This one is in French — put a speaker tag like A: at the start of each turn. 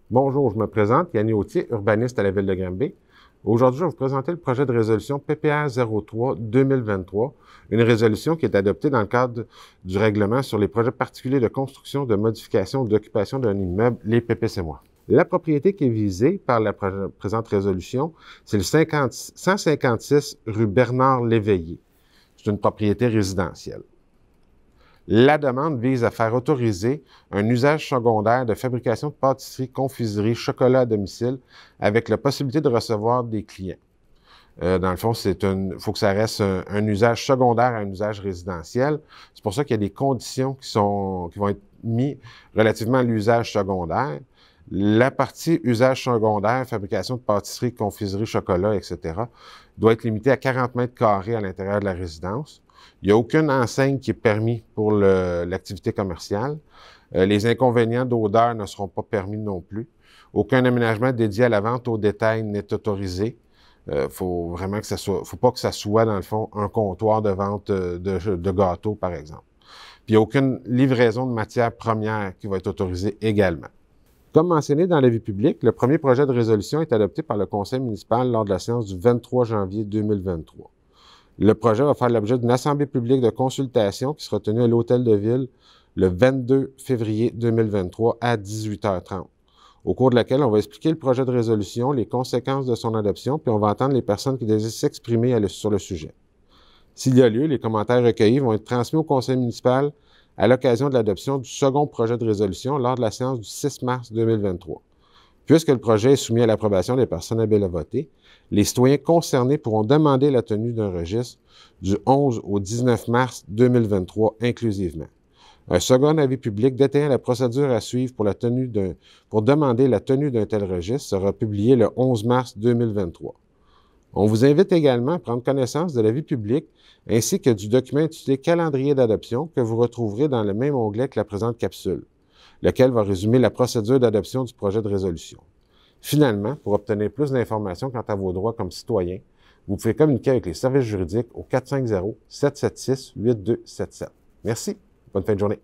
A: Bonjour, je me présente, Yannick Autier, urbaniste à la Ville de Granby. Aujourd'hui, je vais vous présenter le projet de résolution PPR 03-2023, une résolution qui est adoptée dans le cadre du règlement sur les projets particuliers de construction, de modification ou d'occupation d'un immeuble, les PPCMOI. La propriété qui est visée par la présente résolution, c'est le 156 rue Bernard-Léveillé. C'est une propriété résidentielle. La demande vise à faire autoriser un usage secondaire de fabrication de pâtisserie, confiserie, chocolat à domicile avec la possibilité de recevoir des clients. Dans le fond, faut que ça reste un usage secondaire à un usage résidentiel. C'est pour ça qu'il y a des conditions qui vont être mises relativement à l'usage secondaire. La partie usage secondaire, fabrication de pâtisserie, confiserie, chocolat, etc., doit être limitée à 40 mètres carrés à l'intérieur de la résidence. Il n'y a aucune enseigne qui est permise pour l'activité commerciale. Les inconvénients d'odeur ne seront pas permis non plus. Aucun aménagement dédié à la vente au détail n'est autorisé. Faut vraiment que faut pas que ça soit, dans le fond, un comptoir de vente de gâteaux, par exemple. Puis il n'y a aucune livraison de matières premières qui va être autorisée également. Comme mentionné dans l'avis public, le premier projet de résolution est adopté par le conseil municipal lors de la séance du 23 janvier 2023. Le projet va faire l'objet d'une assemblée publique de consultation qui sera tenue à l'Hôtel de Ville le 22 février 2023 à 18h30, au cours de laquelle on va expliquer le projet de résolution, les conséquences de son adoption, puis on va entendre les personnes qui désirent s'exprimer sur le sujet. S'il y a lieu, les commentaires recueillis vont être transmis au conseil municipal à l'occasion de l'adoption du second projet de résolution lors de la séance du 6 mars 2023. Puisque le projet est soumis à l'approbation des personnes habiles à voter, les citoyens concernés pourront demander la tenue d'un registre du 11 au 19 mars 2023 inclusivement. Un second avis public détaillant la procédure à suivre pour demander la tenue d'un tel registre sera publié le 11 mars 2023. On vous invite également à prendre connaissance de l'avis public ainsi que du document intitulé « Calendrier d'adoption » que vous retrouverez dans le même onglet que la présente capsule, lequel va résumer la procédure d'adoption du projet de résolution. Finalement, pour obtenir plus d'informations quant à vos droits comme citoyen, vous pouvez communiquer avec les services juridiques au 450-776-8277. Merci. Bonne fin de journée.